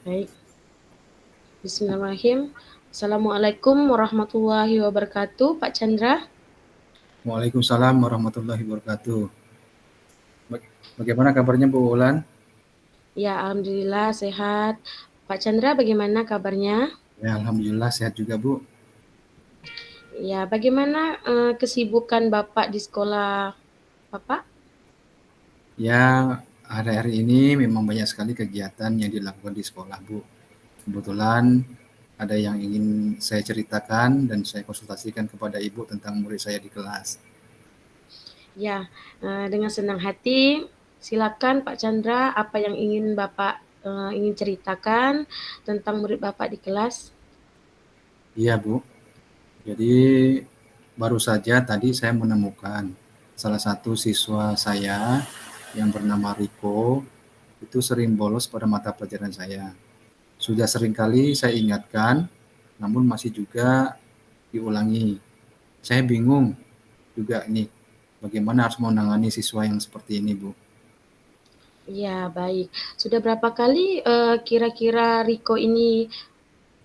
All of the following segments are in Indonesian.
Baik, bismillahirrahmanirrahim. Assalamualaikum warahmatullahi wabarakatuh, Pak Chandra. Waalaikumsalam warahmatullahi wabarakatuh. Bagaimana kabarnya Bu Ulan? Ya, alhamdulillah sehat. Pak Chandra bagaimana kabarnya? Ya, alhamdulillah sehat juga Bu. Ya, bagaimana kesibukan Bapak di sekolah Bapak? Ya, hari-hari ini memang banyak sekali kegiatan yang dilakukan di sekolah Bu. Kebetulan ada yang ingin saya ceritakan dan saya konsultasikan kepada Ibu tentang murid saya di kelas. Ya, dengan senang hati. Silakan Pak Chandra, apa yang ingin Bapak ingin ceritakan tentang murid Bapak di kelas? Iya Bu, jadi baru saja tadi saya menemukan salah satu siswa saya yang bernama Riko itu sering bolos pada mata pelajaran saya. Sudah sering kali saya ingatkan, namun masih juga diulangi. Saya bingung juga nih, bagaimana harus menangani siswa yang seperti ini, Bu. Ya, baik. Sudah berapa kali kira-kira Riko ini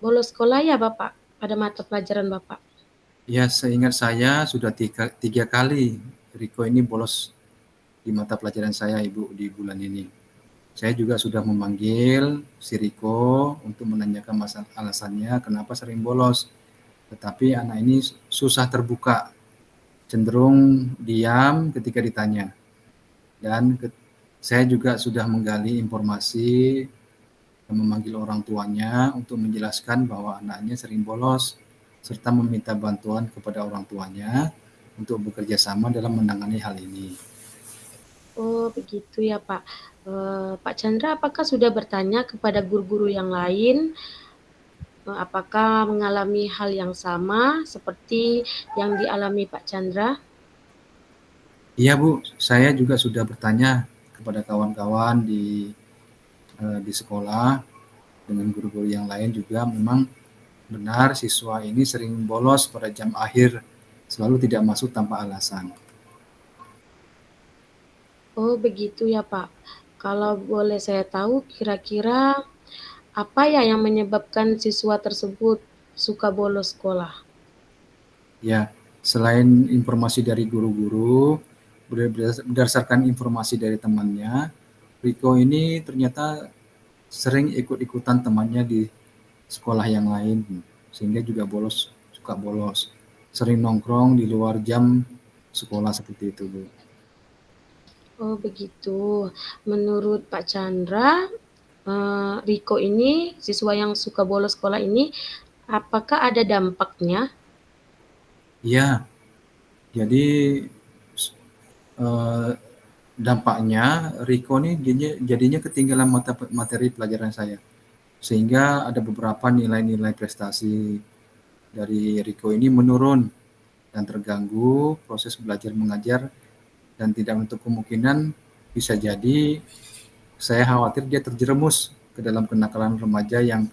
bolos sekolah ya Bapak pada mata pelajaran Bapak? Ya, seingat saya sudah tiga kali Riko ini bolos di mata pelajaran saya, Ibu, di bulan ini. Saya juga sudah memanggil si Riko untuk menanyakan masalah alasannya kenapa sering bolos. Tetapi anak ini susah terbuka, cenderung diam ketika ditanya. Dan saya juga sudah menggali informasi dan memanggil orang tuanya untuk menjelaskan bahwa anaknya sering bolos serta meminta bantuan kepada orang tuanya untuk bekerja sama dalam menangani hal ini. Oh, begitu ya Pak. Pak Chandra, apakah sudah bertanya kepada guru-guru yang lain, apakah mengalami hal yang sama seperti yang dialami Pak Chandra? Iya Bu, saya juga sudah bertanya kepada kawan-kawan di sekolah dengan guru-guru yang lain juga memang benar siswa ini sering bolos pada jam akhir, selalu tidak masuk tanpa alasan. Oh, begitu ya Pak. Kalau boleh saya tahu, kira-kira apa ya yang menyebabkan siswa tersebut suka bolos sekolah? Ya, selain informasi dari guru-guru, berdasarkan informasi dari temannya, Riko ini ternyata sering ikut-ikutan temannya di sekolah yang lain, sehingga juga bolos, suka bolos. Sering nongkrong di luar jam sekolah seperti itu, Bu. Oh, begitu. Menurut Pak Chandra, Riko ini, siswa yang suka bolos sekolah ini, apakah ada dampaknya? Iya, jadi eh, dampaknya Riko ini jadinya ketinggalan materi pelajaran saya. Sehingga ada beberapa nilai-nilai prestasi dari Riko ini menurun dan terganggu proses belajar mengajar dan tidak untuk kemungkinan bisa jadi saya khawatir dia terjerumus ke dalam kenakalan remaja yang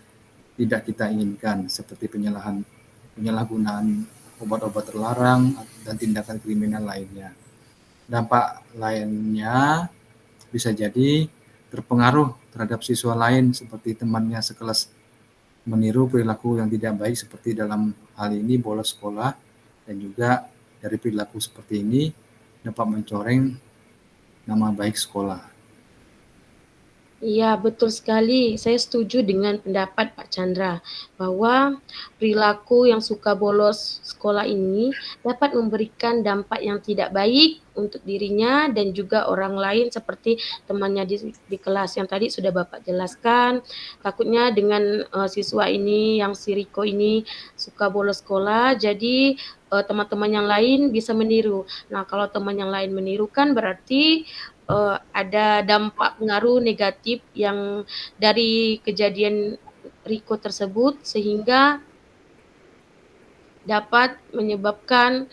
tidak kita inginkan seperti penyalahgunaan obat-obat terlarang dan tindakan kriminal lainnya. Dampak lainnya bisa jadi terpengaruh terhadap siswa lain seperti temannya sekelas meniru perilaku yang tidak baik seperti dalam hal ini bolos sekolah dan juga dari perilaku seperti ini dapat mencoreng nama baik sekolah. Iya, betul sekali. Saya setuju dengan pendapat Pak Chandra bahwa perilaku yang suka bolos sekolah ini dapat memberikan dampak yang tidak baik untuk dirinya dan juga orang lain seperti temannya di kelas yang tadi sudah Bapak jelaskan. Takutnya dengan siswa ini yang si Riko ini suka bolos sekolah, jadi teman-teman yang lain bisa meniru. Nah, kalau teman yang lain meniru kan berarti ada dampak pengaruh negatif yang dari kejadian Riko tersebut sehingga dapat menyebabkan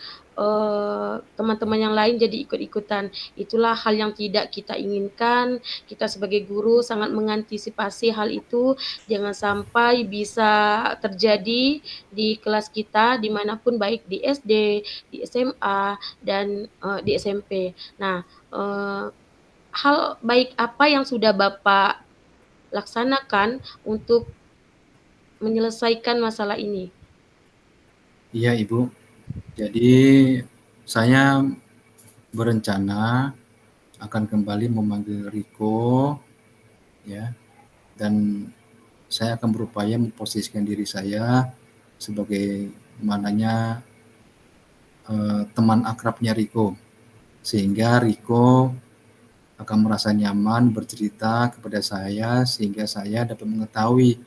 teman-teman yang lain jadi ikut-ikutan. Itulah hal yang tidak kita inginkan. Kita sebagai guru sangat mengantisipasi hal itu. Jangan sampai bisa terjadi di kelas kita dimanapun baik di SD, di SMA, dan di SMP. Nah, hal baik apa yang sudah Bapak laksanakan untuk menyelesaikan masalah ini? Iya, Ibu. Jadi saya berencana akan kembali memanggil Riko, ya, dan saya akan berupaya memposisikan diri saya sebagai mananya teman akrabnya Riko, sehingga Riko akan merasa nyaman bercerita kepada saya sehingga saya dapat mengetahui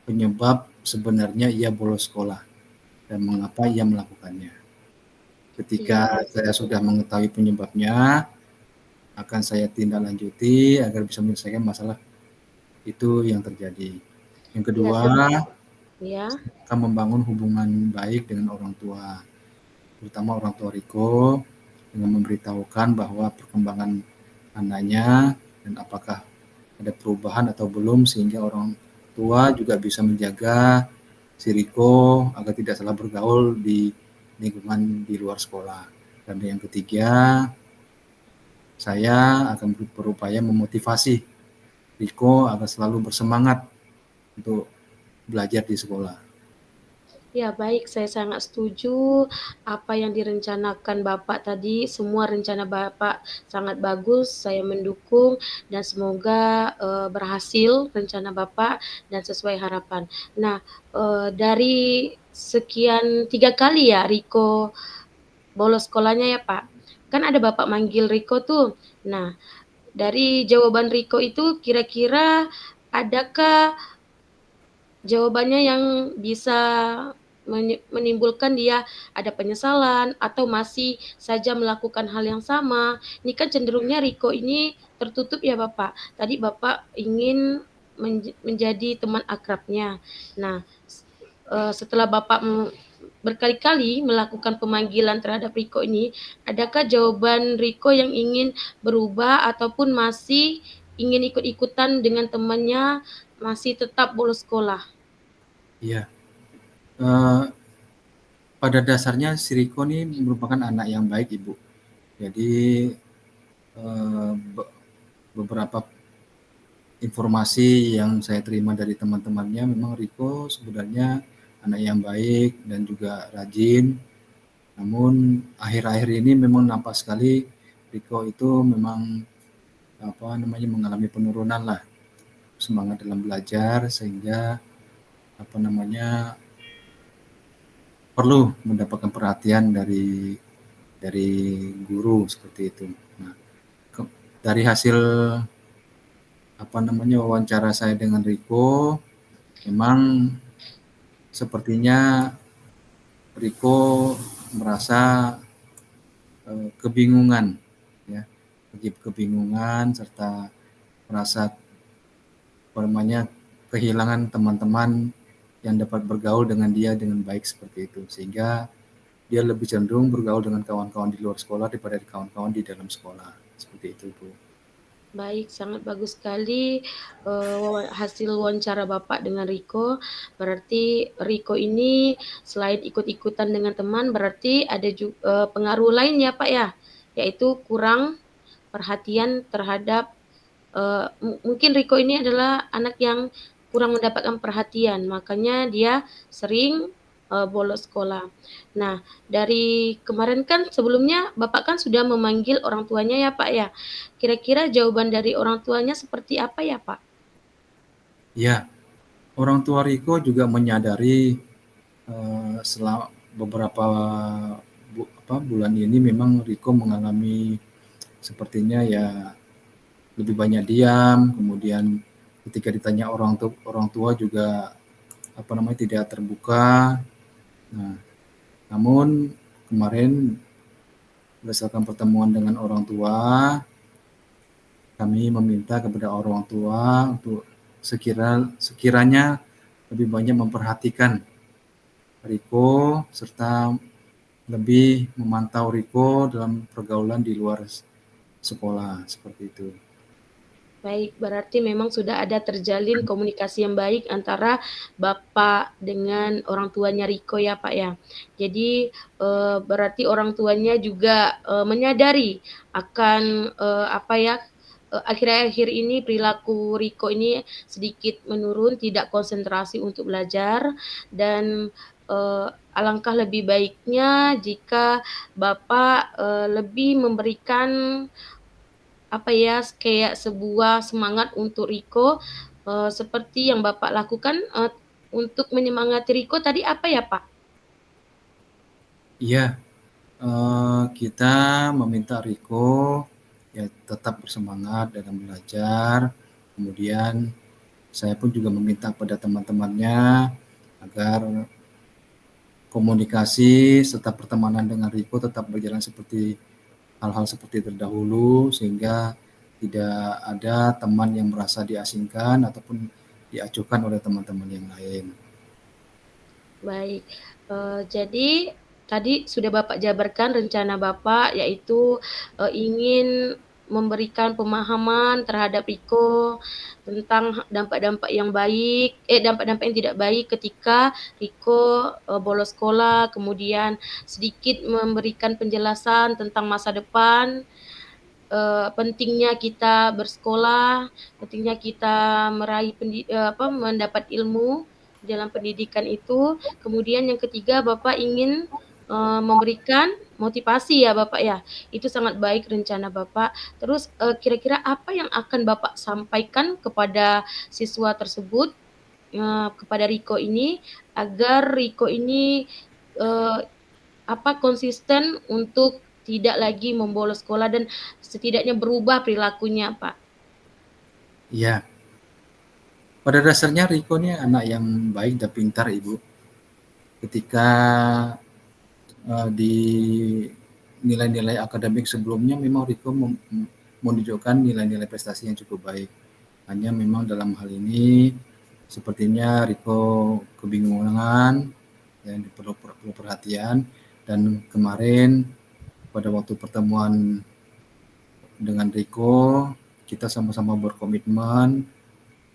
penyebab sebenarnya ia bolos sekolah dan mengapa ia melakukannya. Iya, Ketika baik. saya sudah mengetahui penyebabnya, akan saya tindak lanjuti agar bisa menyelesaikan masalah itu yang terjadi. Yang Iya, kedua, ya. akan membangun hubungan baik dengan orang tua, terutama orang tua Riko, dengan memberitahukan bahwa perkembangan anaknya dan apakah ada perubahan atau belum, sehingga orang tua juga bisa menjaga si Riko agar tidak salah bergaul di lingkungan di luar sekolah. Dan yang ketiga, saya akan berupaya memotivasi Riko agar selalu bersemangat untuk belajar di sekolah. Ya, baik, saya sangat setuju apa yang direncanakan Bapak tadi, semua rencana Bapak sangat bagus, saya mendukung dan semoga, berhasil rencana Bapak dan sesuai harapan. Nah, dari sekian 3 kali ya Riko bolos sekolahnya ya, Pak? Kan ada Bapak manggil Riko tuh. Nah, dari jawaban Riko itu kira-kira adakah jawabannya yang bisa menimbulkan dia ada penyesalan atau masih saja melakukan hal yang sama. Ini kan cenderungnya Riko ini tertutup ya Bapak. Tadi Bapak ingin menjadi teman akrabnya. Nah, setelah Bapak berkali-kali melakukan pemanggilan terhadap Riko ini, adakah jawaban Riko yang ingin berubah ataupun masih ingin ikut-ikutan dengan temannya, masih tetap bolos sekolah? Iya, eh, pada dasarnya si Riko ini merupakan anak yang baik, Ibu. Jadi eh, beberapa informasi yang saya terima dari teman-temannya, memang Riko sebenarnya anak yang baik dan juga rajin. Namun akhir-akhir ini memang nampak sekali Riko itu memang mengalami penurunan lah semangat dalam belajar, sehingga perlu mendapatkan perhatian dari guru seperti itu. Nah, dari hasil wawancara saya dengan Riko, memang sepertinya Riko merasa kebingungan, ya, kebingungan serta merasa kehilangan teman-teman yang dapat bergaul dengan dia dengan baik seperti itu, sehingga dia lebih cenderung bergaul dengan kawan-kawan di luar sekolah daripada kawan-kawan di dalam sekolah, seperti itu, Bu. Baik, sangat bagus sekali, hasil wawancara Bapak dengan Riko. Berarti Riko ini selain ikut-ikutan dengan teman, berarti ada pengaruh lain ya, Pak, ya? Yaitu kurang perhatian terhadap, mungkin Riko ini adalah anak yang kurang mendapatkan perhatian, makanya dia sering, bolos sekolah. Nah, dari kemarin kan sebelumnya Bapak kan sudah memanggil orang tuanya ya, Pak, ya? Kira-kira jawaban dari orang tuanya seperti apa ya, Pak? Ya, orang tua Riko juga menyadari selama beberapa bulan ini memang Riko mengalami sepertinya ya lebih banyak diam, kemudian ketika ditanya orang tua juga tidak terbuka. Nah, namun kemarin berdasarkan pertemuan dengan orang tua, kami meminta kepada orang tua untuk sekiranya lebih banyak memperhatikan Riko serta lebih memantau Riko dalam pergaulan di luar sekolah seperti itu. Baik, berarti memang sudah ada terjalin komunikasi yang baik antara Bapak dengan orang tuanya Riko ya, Pak, ya. Jadi, berarti orang tuanya juga, menyadari akan, apa ya, akhir-akhir ini perilaku Riko ini sedikit menurun, tidak konsentrasi untuk belajar, dan alangkah lebih baiknya jika Bapak lebih memberikan apa ya, kayak sebuah semangat untuk Riko, seperti yang Bapak lakukan untuk menyemangati Riko tadi apa ya, Pak? Iya, kita meminta Riko ya tetap bersemangat dalam belajar. Kemudian saya pun juga meminta pada teman-temannya agar komunikasi serta pertemanan dengan Riko tetap berjalan seperti hal-hal seperti terdahulu, sehingga tidak ada teman yang merasa diasingkan ataupun diacuhkan oleh teman-teman yang lain. Baik, jadi tadi sudah Bapak jabarkan rencana Bapak, yaitu ingin memberikan pemahaman terhadap Riko tentang dampak-dampak yang baik, dampak-dampak yang tidak baik ketika Riko bolos sekolah, kemudian sedikit memberikan penjelasan tentang masa depan, pentingnya kita bersekolah, pentingnya kita meraih mendapat ilmu dalam pendidikan itu. Kemudian yang ketiga Bapak ingin memberikan motivasi ya Bapak ya. Itu sangat baik rencana Bapak. Terus kira-kira apa yang akan Bapak sampaikan kepada siswa tersebut, kepada Riko ini, agar Riko ini konsisten untuk tidak lagi membolos sekolah dan setidaknya berubah perilakunya, Pak? Ya, pada dasarnya Riko ini anak yang baik dan pintar, Ibu. Ketika di nilai-nilai akademik sebelumnya memang Riko menunjukkan nilai-nilai prestasi yang cukup baik. Hanya memang dalam hal ini sepertinya Riko kebingungan yang perlu perhatian, dan kemarin pada waktu pertemuan dengan Riko kita sama-sama berkomitmen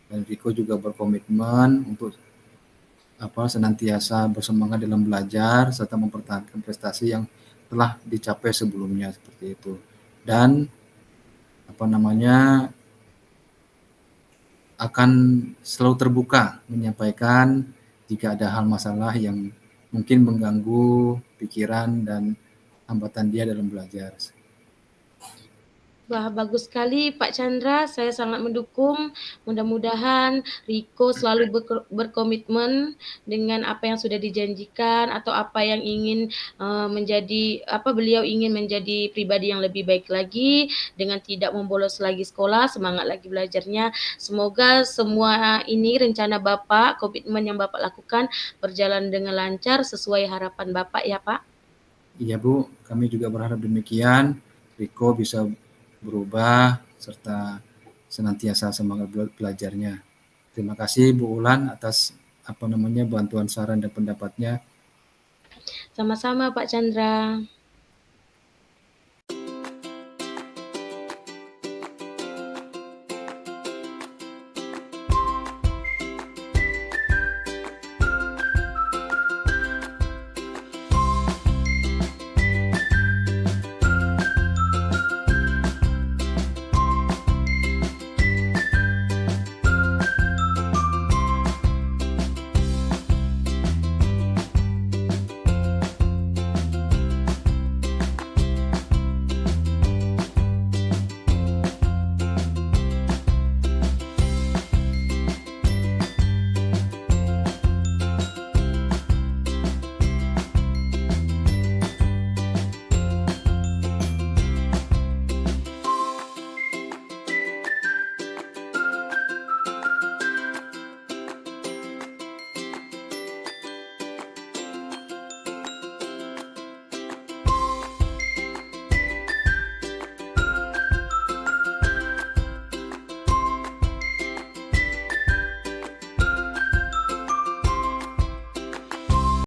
dan Riko juga berkomitmen untuk senantiasa bersemangat dalam belajar serta mempertahankan prestasi yang telah dicapai sebelumnya seperti itu. Dan akan selalu terbuka menyampaikan jika ada hal masalah yang mungkin mengganggu pikiran dan hambatan dia dalam belajar. Wah, bagus sekali Pak Chandra, saya sangat mendukung. Mudah-mudahan Riko selalu berkomitmen dengan apa yang sudah dijanjikan atau apa yang ingin beliau ingin menjadi pribadi yang lebih baik lagi dengan tidak membolos lagi sekolah, semangat lagi belajarnya. Semoga semua ini rencana Bapak, komitmen yang Bapak lakukan berjalan dengan lancar sesuai harapan Bapak ya Pak. Iya Bu, kami juga berharap demikian. Riko bisa berubah serta senantiasa semangat belajarnya. Terima kasih Bu Ulan atas bantuan saran dan pendapatnya. Sama-sama Pak Chandra.